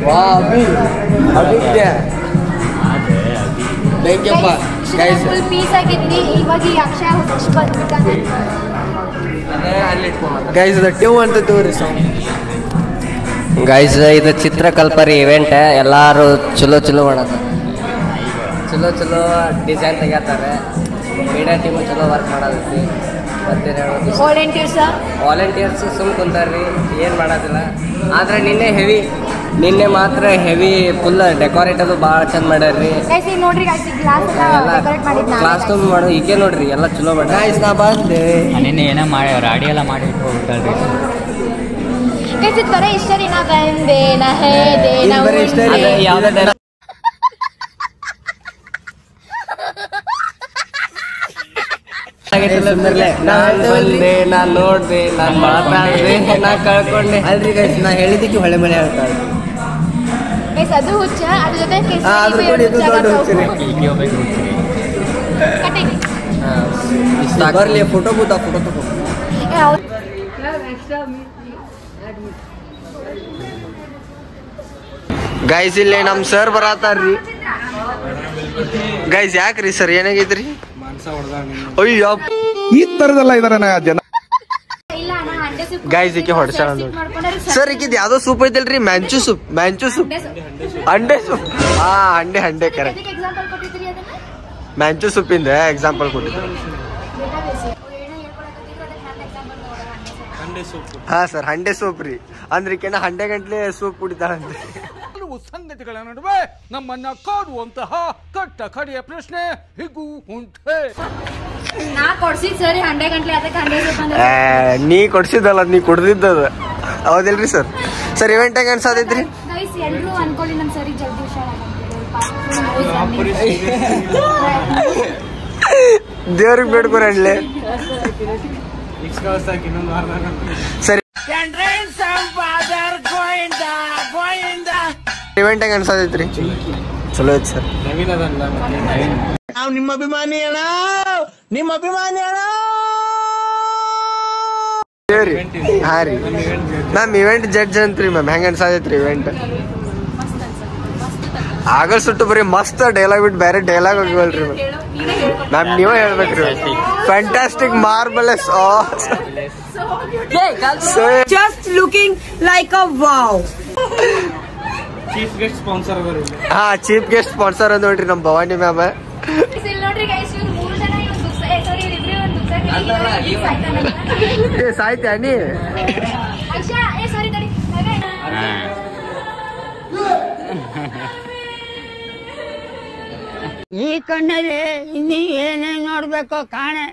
ವಾ ಅಭಿ ಅಭಿದ್ಯ ಥ್ಯಾಂಕ್ಯಪ್ಪ ಗೈಸ್. ಫುಲ್ ಪೀಸ್ ಆಗಿದ್ದಿ. ಇವಾಗ ಈ ಅಕ್ಷಯ ಫಸ್ಟ್ ಬಂದ್ಬಿಟ್ಟಾನೆ ಗೈಸ್. ಅದು ಟ್ಯೂ ಅಂತ ತೋರಿ ಸಾಂಗ್. ಗೈಸ್ ಇದು ಚಿತ್ರಕಲ್ಪರಿ ಇವೆಂಟ್. ಎಲ್ಲರೂ ಚಲೋ ಮಾಡತ್ತಾರೆ, ಚಲೋ ಡಿಸೈನ್ ತೆಗಿತಾರೆ. ಮೀಡಿಯಾ ಟೀಮು ಚಲೋ ವರ್ಕ್ ಮಾಡೋದೈತಿ. ಮತ್ತೇನು ಹೇಳೋದು, ವಾಲಂಟಿಯರ್ಸ್ ಸುಮ್ ಕುಂತಾರ್ರಿ, ಏನು ಮಾಡೋದಿಲ್ಲ. ಆದರೆ ನಿನ್ನೆ ಮಾತ್ರ ಹೆವಿ ಫುಲ್ ಡೆಕೋರೇಟ್ ಅದು ಭಾಳ ಚಂದ ಮಾಡ್ಯಾರ್ರಿ. ನೋಡ್ರಿ ಕ್ಲಾಸ್ ರೂಮ್ ಮಾಡು ಈಕೆ ನೋಡ್ರಿ, ಎಲ್ಲ ಚಲೋ ಮಾಡ್ಯಾರ. ಗೈಸ್ ನಾ ಬಂದೆ. ನಿನ್ನೆ ಏನೋ ಮಾಡ್ಯಾರ, ಅಡಿ ಎಲ್ಲ ಮಾಡಿ ಹೋಗ್ಬಿಟ್ಟಲ್ರಿ. ಬರೀ ಇಷ್ಟ ರೀ. ನಾ ಬಂದೆ, ನಾ ಹೇಳ್ದೆ, ನಾನ್ ಬಂದೆ, ನಾನ್ ನೋಡ್ದೆ, ನಾನ್ ಮಾತಾಡ್ದೆ, ನಾ ಕಳ್ಕೊಂಡೆ. ಅಲ್ರಿ ಗೈಸ್, ನಾ ಹೇಳಿದ್ದಕ್ಕೆ ಹೊಳೆ ಮಳೆ ಹೇಳ್ತಾಳೆ. ಅದು ಹುಚ್ಚ, ಅದ್ರ ಜೊತೆ ಬರ್ಲಿ ಫೋಟೋ ಬೂತ ಫೋಟೋ ತಗೋ. ಗೈಸ್ ಇಲ್ಲಿ ನಮ್ ಸರ್ ಬರತಾರ್ರಿ. ಗೈಸ್ ಯಾಕ್ರಿ ಸರ್ ಏನಾಗೈತ್ರಿ? ಅಯ್ಯೋ ಈ ತರದೆಲ್ಲ ಇದಾರೆ ಜನ. ಗೈಸ್ ಈಕೆ ಹೊಡ್ಸಾಳ ಸರ್. ಈಕಿದ್ ಯಾವ್ದೋ ಸೂಪ್ ಐತಲ್ರಿ, ಮ್ಯಾಂಚು ಸೂಪ್. ಅಂಡೆ ಸೂಪ್. ಹಾ ಅಂಡೆ ಕರೆಕ್ಟ್. ಮ್ಯಾಂಚು ಸೂಪಿಂದ ಎಕ್ಸಾಂಪಲ್ ಕೊಟ್ಟಿದ್ರು. ಹಾ ಸರ್, ಹಂಡೆ ಸೂಪ್ ರೀ. ಅಂದ್ರೆ ಈಕೆನ 100 ಗಂಟ್ಲೆ ಸೂಪ್ ಕುಡಿತಾಳಂತ್ರಿ. ಸಂಗತಿಗಳ ನಡುವೆ ನಮ್ಮನ್ನ ಕಾಡುವಂತಹ ಕಟ್ಟ ಕಡೆಯ ಪ್ರಶ್ನೆ ಹೀಗೂ ಉಂಟೆ. ನಾ ಕೊಡ್ಸಿದ್ ಸರಿ 100 ಗಂಟ್ಲೆ ಅದಕ್ಕೆ 100 ಸೂಪ್ ಅಂದ್ರೆ. ನೀ ಕೊಡ್ಸಿದ್ದಲ್ಲ, ನೀ ಕುಡ್ದಿದ್ದದ. ಹೌದಿಲ್ರಿ ಸರ್? ಸರ್ ಇವೆಂಟ್ ಹೆಂಗ ಅನ್ಸಾದೈತ್ರಿ? ಗೈಸ್ ಎಲ್ರು ಅನ್ಕೊಳ್ಳಿ ನಮ್ ಸರಿ ಜಲ್ದಿ ದೇವ್ರಿಗೆ ಬೇಡ್ಕೊರಣ್ಲೆ ಸರಿ. ಇವೆಂಟ್ ಹೆಂಗ ಅನ್ಸಾದೈತ್ರಿ? ಚಲೋ ಐತಿ ಸರ್. ನಾವು ನಿಮ್ಮ ಅಭಿಮಾನಿ ಅಣ್ಣ, ನಿಮ್ಮ ಅಭಿಮಾನಿ ಅಣ್ಣ. ಹಾ ರೀ ಮ್ಯಾಮ್, ಇವೆಂಟ್ ಜಡ್ಜ್ ಅಂತ್ರಿ ಮ್ಯಾಮ್. ಹೆಂಗ ಅನ್ಸಾದೈತ್ರಿ ಇವೆಂಟ್? ಆಗಲ್ ಸುಟ್ಟು ಬರೀ ಮಸ್ತ್ ಡೈಲಾಗ್ ಬಿಟ್ಟು ಬೇರೆ ಡೈಲಾಗ್ ಹೋಗಿವಲ್ರಿ ಮ್ಯಾಮ್. ನೀವೇ ಹೇಳ್ಬೇಕ್ರಿ. Fantastic, marvellous, just looking like a wow. Chief guest sponsor ಅವರು. ಹಾ, ಚೀಫ್ ಗೆಸ್ಟ್ ಸ್ಪಾನ್ಸರ್ ಅಂತ ನೋಡ್ರಿ ನಮ್ ಭವಾನಿ ಮ್ಯಾಮ್. ನೋಡ್ರಿ ಗೈಸ್, ಇವ್ರು 3 ಜನ ಸಾಯ್ತಾ ನೀ? ಈ ಕಣ್ಣಲ್ಲಿ ಇನ್ನೀ ಏನೇನ್ ನೋಡ್ಬೇಕೋ ಕಾಣೆ.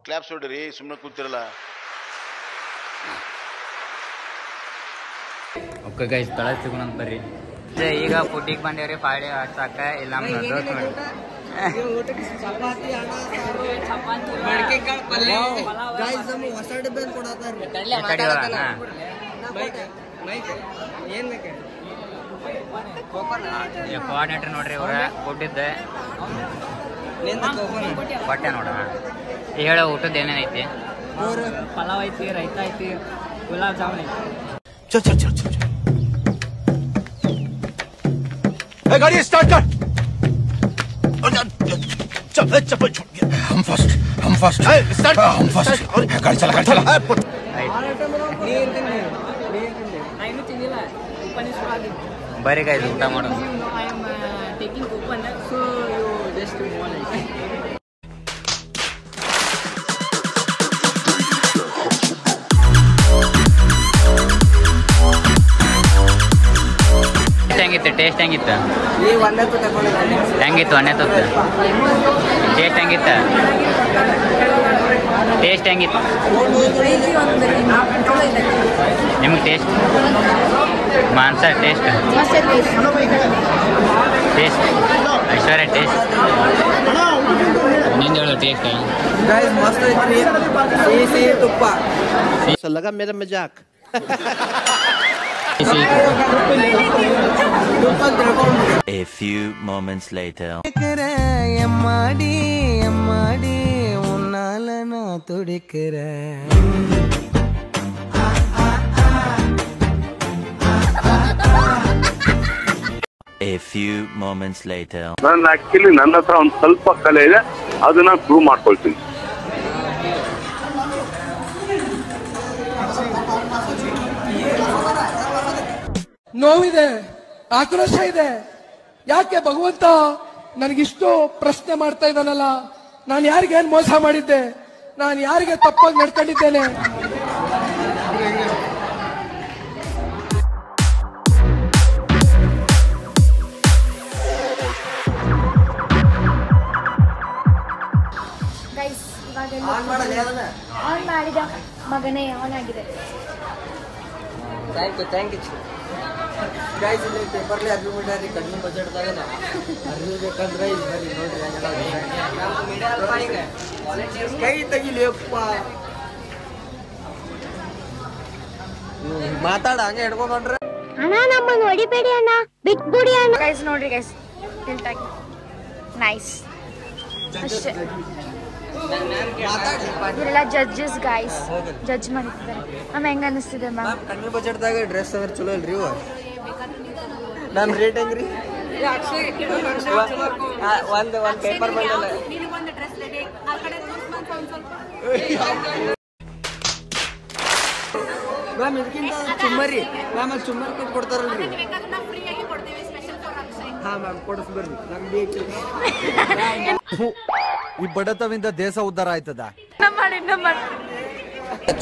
ಕ್ಲಾಪ್ಸ್ ಹೊಡ್ರಿ, ಸುಮ್ಮನೆ ಕೂತಿರಲ್ಲ. ಓಕೆ ಗೈಸ್, ತಳ ಸಿಗೋಣ ಬರ್ರಿ. ಈಗ ಫುಡ್ಡಿಗೆ ಬಂದೇವ್ರಿ. ಪಾಡಿ ಹಾಕ್ಸಾಕ ಇಲ್ಲ ನಮ್ಮ ದೋಸ್ತ ನೋಡಿ. ಕೋಆರ್ಡಿನೇಟರ್ ನೋಡ್ರಿ, ಇವ್ರ ಕೊಟ್ಟಿದ್ದೆ ಬಟ್ಟೆ ನೋಡೋಣ. ಈಗ ಹೇಳೋ ಊಟದ ಏನೇನೈತಿ? ಪಲಾವ್ ಐತಿ, ರೈತ ಐತಿ, ಗುಲಾಬ್ ಜಾಮೂನ್ ಐತಿ. गाड़ी स्टार्ट कर. चप्पल छोड़ गया. हम फर्स्ट स्टार्ट. हम फर्स्ट. गाड़ी चला. ಬರ್ರಿ ಗೈಸ್, ಊಟ ಮಾಡೋದು. Taking coupon, so you just ಹೆಂಗಿತ್ತು? ಟೇಸ್ಟ್ ಹೆಂಗಿತ್ತು? ಹೆಂಗಿತ್ತು? ಒಂದೇ ತುತ್ತು ಟೇಸ್ಟ್ ಹೆಂಗಿತ್ತು? ಟೇಸ್ಟ್ ಹೆಂಗಿತ್ತು ನಿಮ್ಗೆ? ಟೇಸ್ಟ್ ಮಾಂಸ ಟೇಸ್ಟ್ ಐಶ್ವರ್ಯ ಟೇಸ್ಟ್ ನಿಂದ ಹೇಳು ಟೇಸ್ಟ್. ಮಸ್ತ್ ಐತ್ರಿ, ಸಿಹಿ ತುಪ್ಪ. ಲಗಾ ಮೇರಾ ಮಜಾಕ್. A few moments later. எம்மாடி உன்னால நான் துடிக்கிறேன். A few moments later. ನಾನು ಆಕ್ಚುಲಿ ನನ್ನ ಹತ್ರ ಒಂದು ಸ್ವಲ್ಪ ಕಲೆ ಇದೆ, ಅದನ್ನ ಪ್ರೂವ್ ಮಾಡ್ಕೊಳ್ತೀನಿ. ನೋವಿದೆ, ಆಕ್ರೋಶ ಇದೆ. ಯಾಕೆ ಭಗವಂತ ನನಗಿಷ್ಟು ಪ್ರಶ್ನೆ ಮಾಡ್ತಾ ಇದ್ದಾನಲ್ಲ? ನಾನು ಯಾರಿಗೇನು ಮೋಸ ಮಾಡಿದ್ದೆ? ನಾನು ಯಾರಿಗೆ ತಪ್ಪಾಗಿ ನಡ್ಕೊಂಡಿದ್ದೇನೆ? ಆನ್ ಮಾಡಿದ ಮಗನೇ ಅವನಾಗಿದೆ. Thank you guys. ಇಲ್ಲಿ ಪೇಪರ್ಲಿ ಅರ್ವಿ ಮಾಡ್ಯಾರಿ ಕಡಿಮೆ ಬಜೆಟ್ದಾಗ ಅರ್ವಿ ಬೇಕಂದ್ರೆ ಇಲ್ಲಿ ಬರೀ ನೋಡ್ರಿ ಕೈ ತೆಗಿಲಿಯಪ್ಪ. ಮಾತಾಡ ಹಂಗೆ ಹಿಡ್ಕೊಂಡ್ರೆ ಅಣ್ಣ ನಮ್ಮನ್ನು ಹೊಡಿಬೇಡಿ ಅಣ್ಣ, ಬಿಟ್ಬಿಡಿ ಅಣ್ಣ. ಗೈಸ್ ನೋಡ್ರಿ ಗೈಸ್, ತಿಂತಾಗಿ ನೈಸ್ ಅಷ್ಟೇ. ಇವರೆಲ್ಲ ಜಡ್ಜಸ್ ಗೈಸ್, ಜಡ್ಜ್ ಮಾಡಿದ್ದಾರೆ. ಮ್ಯಾಮ್ ಹೆಂಗ ಅನಿಸ್ತಿದೆ ಮ್ಯಾಮ್? ಕಡಿಮೆ ಬಜೆಟ್ದಾಗ ಡ್ರೆಸ್ ಅಂದ್ರೆ ಚಲೋ ಇಲ್ರಿ ಇವ. ಮ್ಯಾಮ್ ರೇಟ್ ಹೆಂಗ್ರಿ? ಒಂದು ಪೇಪರ್ ಬಂದಲ್ಲ ಮ್ಯಾಮ್. ಇದಕ್ಕಿಂತ ಚುಮ್ಮರಿ ಮ್ಯಾಮ್, ಅಲ್ಲಿ ಚುಮ್ಮರಿ ಕೊಟ್ಟು ಕೊಡ್ತಾರಲ್ರಿ? ಹಾಂ ಮ್ಯಾಮ್, ಕೊಡಿಸ್ಬರ್ರಿ ನಮ್ಗೆ ಬೇಕು. ಈ ಬಡತವಿಂದ ದೇಶ ಉದ್ಧಾರ ಆಯ್ತದ.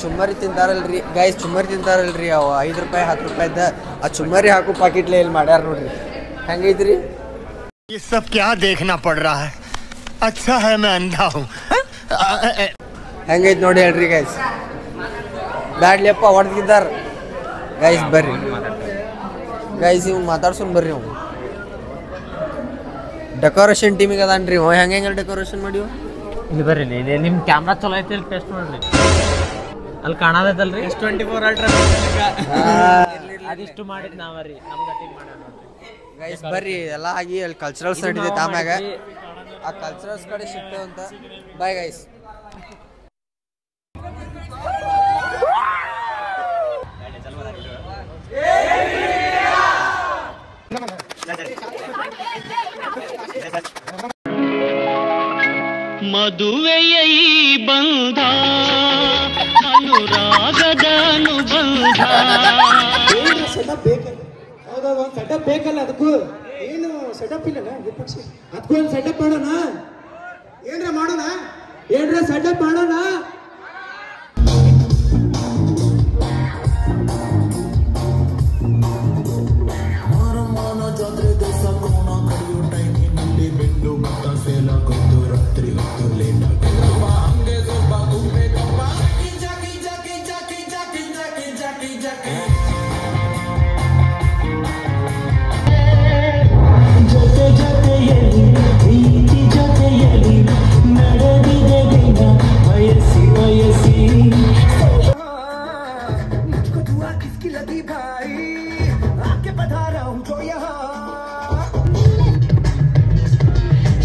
ಚುಮ್ಮರಿ ತಿಂತಾರಲ್ರಿ ಗೈಸ್, ಚುಮ್ಮರಿ ತಿಂತಾರಲ್ರಿ ಅವು 5 ರೂಪಾಯಿ 10 ರೂಪಾಯಿದ ಆ ಚುಮ್ಮರಿ ಹಾಕು ಪಾಕಿಟ್ಲೆ ಇಲ್ಲಿ ಮಾಡ್ಯಾರ ನೋಡ್ರಿ. ಹೆಂಗೈತ್ರಿ? ये सब क्या देखना पड़ रहा है? अच्छा है मैं अंधा हूँ. ಹೆಂಗೈತ್ ನೋಡಿ ಹೇಳ್ರಿ ಗೈಸ್. ಬ್ಯಾಡ್ಲಿಯಪ್ಪ ಹೊಡೆದಿದ್ದಾರ ಗೈಸ್. ಬರ್ರಿ ಗೈಸ್, ಇವ್ ಮಾತಾಡ್ಸೋನ್ ಬರ್ರಿ. ಅವ್ ಡೆಕೋರೇಷನ್ ಟೀಮಿಗೆ ಅದಾನ್ರಿ ಅವ. ಹೆಂಗೆ ಡೆಕೋರೇಷನ್ ಮಾಡಿವ್? ಇಲ್ಲಿ ಬರ್ರಿ, ಇಲ್ಲಿ ನಿಮ್ಮ ಕ್ಯಾಮ್ರಾ ಚಲೋ ಐತಿ, ಇಲ್ಲಿ ಟೆಸ್ಟ್ ಮಾಡ್ರಿ. ಅಲ್ಲಿ ಕಾಣದೈತಲ್ರಿ S24 ಅಲ್ಟ್ರಾ ಅದಿಷ್ಟು ಮಾಡಿದ್ ನಾವರಿ ನಮ್ಮ ಗಟ್ಟಿಗೆ ಮಾಡೋಣ ಗೈಸ್. ಬರ್ರಿ ಎಲ್ಲ ಆಗಿ ಅಲ್ಲಿ ಕಲ್ಚರಲ್ಸ್ ನಡೀತೈತೆ. ಆಮ್ಯಾಗ ಆ ಕಲ್ಚರಲ್ಸ್ ಕಡೆ ಸಿಗ್ತೇವೆ ಅಂತ. Bye guys. ಮದುವೆಯ ಈ ಬಂಧ ಅನುರಾಗದ ಅನುಬಂಧ. ಸೆಟಪ್ ಬೇಕಲ್ಲ, ಹೌದೌದು ಒಂದು ಸೆಟಪ್ ಬೇಕಲ್ಲ. ಅದಕ್ಕೂ ಏನು ಸೆಟಪ್ ಇಲ್ಲಲ್ಲ ವಿಪಕ್ಷ, ಅದಕ್ಕೂ ಒಂದು ಸೆಟಪ್ ಮಾಡೋಣ. ಏನ್ರ ಮಾಡೋಣ, ಏನ್ರ ಸೆಟಪ್ ಮಾಡೋಣ.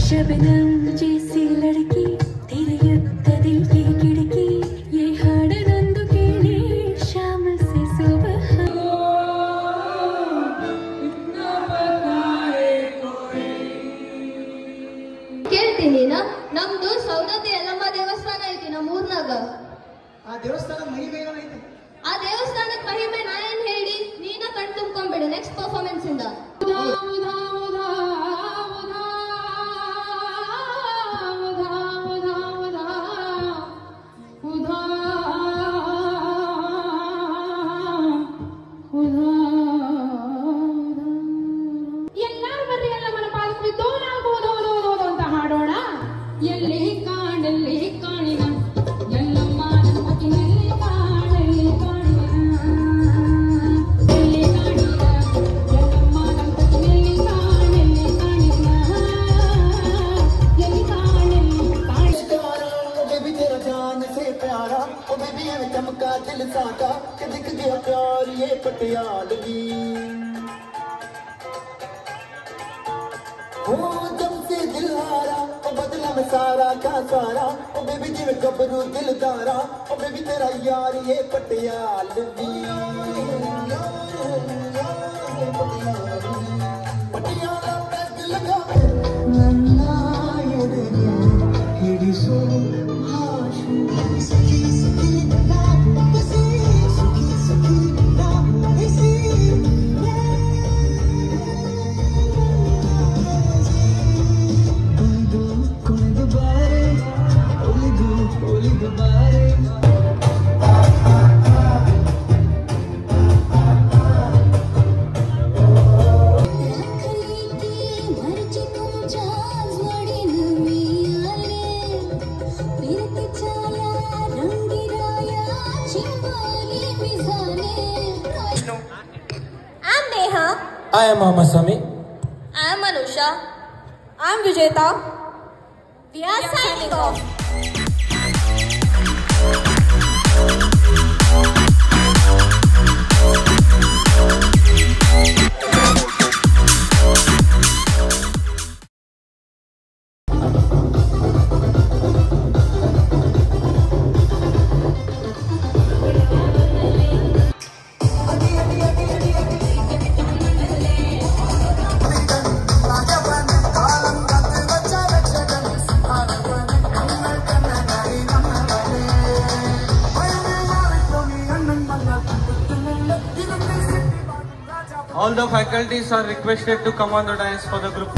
शबनम जैसी लड़की तेरे युक्त दिल की खिड़की ये हाडनंदु केळे शाम से सुबह ಕೇಳ್ತೀನಿ ನಮ್ದು ಸೌದತ್ತಿ ಯಲ್ಲಮ್ಮ ದೇವಸ್ಥಾನ ಐತಿ ನಮ್ಮ ಊರ್ನಾಗ. ಆ ದೇವಸ್ಥಾನದ ಮಹಿಮೆ ಏನೈತಿ? ಆ ದೇವಸ್ಥಾನದ ಮಹಿಮೆ ನಾ ಏನ್ ಹೇಳಿ, ನೀನ ಕಣ್ ತುಂಬ್ಕೊಂಡ್ಬಿಡು ನೆಕ್ಸ್ಟ್ ಪರ್ಫಾರ್ಮೆನ್ಸ್ ಇಂದ. ಎಲ್ಲಾರು ಬರ್ರಿ, ಎಲ್ಲ ಮನ ಪಾಲಕ್ ಬಿದ್ದು ನಾವು ಅಂತ ಹಾಡೋಣ. ಎಲ್ಲಿ ಕಾಣಲ್ಲಿ ಕಾಣಿನ ಎಲ್ಲಮ್ಮ ನನ್ನ ಮಗಿನಲ್ಲಿ ಕಾಣಲ್ಲಿ ಕಾಣಿನ, ಎಲ್ಲಿ ಕಾಣಿನ ಎಲ್ಲಮ್ಮ ನನ್ನ ಮಗಿನಲ್ಲಿ ಕಾಣಲ್ಲಿ ಕಾಣಿನ, ಎಲ್ಲಿ ಕಾಣಲ್ಲಿ ಕಾಣಿನ. बेबी तेरा जान से प्यारा, ओ बेबी ये चमका दिल साका कि दिख गया प्यार ये पटियालगी. ओ जब से दिल हारा ओ बदला में सारा का सारा, ओ बेबी जिवे गबरू दिलदारा, ओ बेबी तेरा यार ये पटियालगी. पटियाला पैग लगा नन्ना येडिया येडी सो I'm Neha. I am Amasami. I'm Anusha. I'm Vijeta. We are signing off. All the faculties are requested to come on the dais for the group.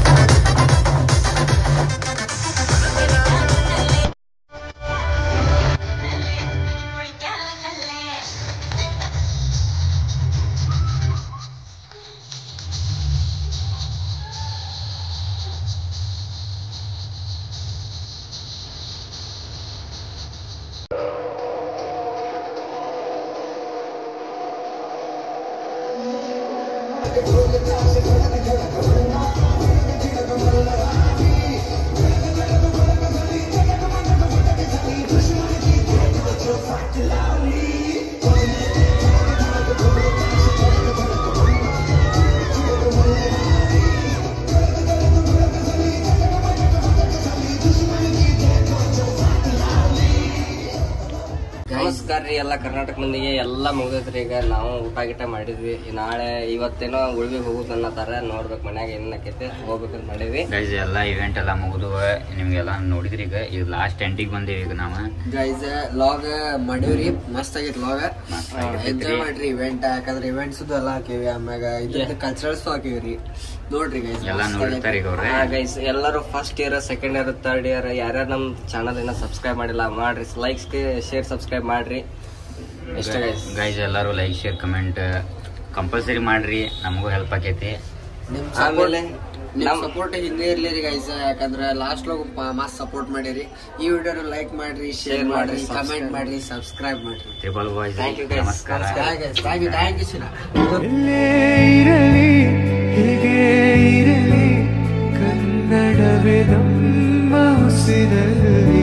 ನಮಸ್ಕಾರ ರೀ ಎಲ್ಲ ಕರ್ನಾಟಕ ಮಂದಿಗೆ ಎಲ್ಲ ಮುಗಿದೈತ್ರಿ. ಈಗ ನಾವು ಊಟ ಗೀಟ ಮಾಡಿದ್ವಿ. ನಾಳೆ ಇವತ್ತೇನೋ ಗುಳ್ಬಿಗೆ ಹೋಗುದು ಅನ್ನತಾರ. ನೋಡ್ಬೇಕು ಮನ್ಯಾಗ ಏನಾಕೈತೆ ಹೋಗ್ಬೇಕಂತ ಮಾಡಿದ್ವಿ. ಗೈಸ್ ಎಲ್ಲ ಇವೆಂಟ್ ಎಲ್ಲ ಮುಗಿದು ನಿಮ್ಗೆಲ್ಲ ನೋಡಿದ್ರಿ. ಈಗ ಲಾಸ್ಟ್ ಎಂಟಿಗೆ ಬಂದೀವಿ. ಈಗ ನಾವು ಗೈಸ್ ಲಾಗ್ ಮಾಡಿವ್ರಿ. ಮಸ್ತ್ ಆಗೈತಿ ಲಾಗ್. ಎಂಜಾಯ್ ಮಾಡ್ರಿ ಇವೆಂಟ್. ಯಾಕಂದ್ರೆ ಇವೆಂಟ್ಸ್ ಎಲ್ಲ ಹಾಕಿವಿ. ಆಮ್ಯಾಗ ಇದ್ರ ಕಲ್ಚರಲ್ಸ್ ಹಾಕಿವ್ರಿ. ನೋಡ್ರಿ ಗೈಸ್ ಎಲ್ಲ ನೋಡ್ತಾರೆ. ಈಗ ಅವ್ರೆ ಗೈಸ್ ಎಲ್ಲರೂ first year, second year, third year ಯಾರ್ಯಾರು ನಮ್ ಚಾನಲ್ ಏನ ಸಬ್ಸ್ಕ್ರೈಬ್ ಮಾಡಿಲ್ಲ ಮಾಡ್ರಿ. ಲೈಕ್ಸ್ ಶೇರ್ ಸಬ್ಸ್ಕ್ರೈಬ್ ಮಾಡ್ರಿ. ಇಷ್ಟ ಗೈಸ್ ಎಲ್ಲರೂ ಲೈಕ್ ಶೇರ್ ಕಮೆಂಟ್ ಕಂಪಲ್ಸರಿ ಮಾಡ್ರಿ. ನಮಗೂ ಹೆಲ್ಪ್ ಆಕೈತಿ. ಆಮೇಲೆ ನಿಮ್ ಸಪೋರ್ಟ್ ಹಿಂಗೆ ಇರ್ಲಿ ರೀ ಗೈಸ್. ಯಾಕಂದ್ರೆ ಲಾಸ್ಟ್ ಲೋಗ ಮಸ್ತ್ ಸಪೋರ್ಟ್ ಮಾಡಿರಿ. ಈ ವಿಡಿಯೋನ ಲೈಕ್ ಮಾಡ್ರಿ, ಶೇರ್ ಮಾಡ್ರಿ, ಕಮೆಂಟ್ ಮಾಡ್ರಿ, ಸಬ್ಸ್ಕ್ರೈಬ್ ಮಾಡ್ರಿ. ಟ್ರಿಬಲ್ ಬಾಯ್ಸ್ ನಮಸ್ಕಾರ. Thank you Shira. ಹೀಗೆ ಇರಲಿ ಕನ್ನಡವೇ ನಮ್ಮ ಉಸಿರಲ್ಲಿ.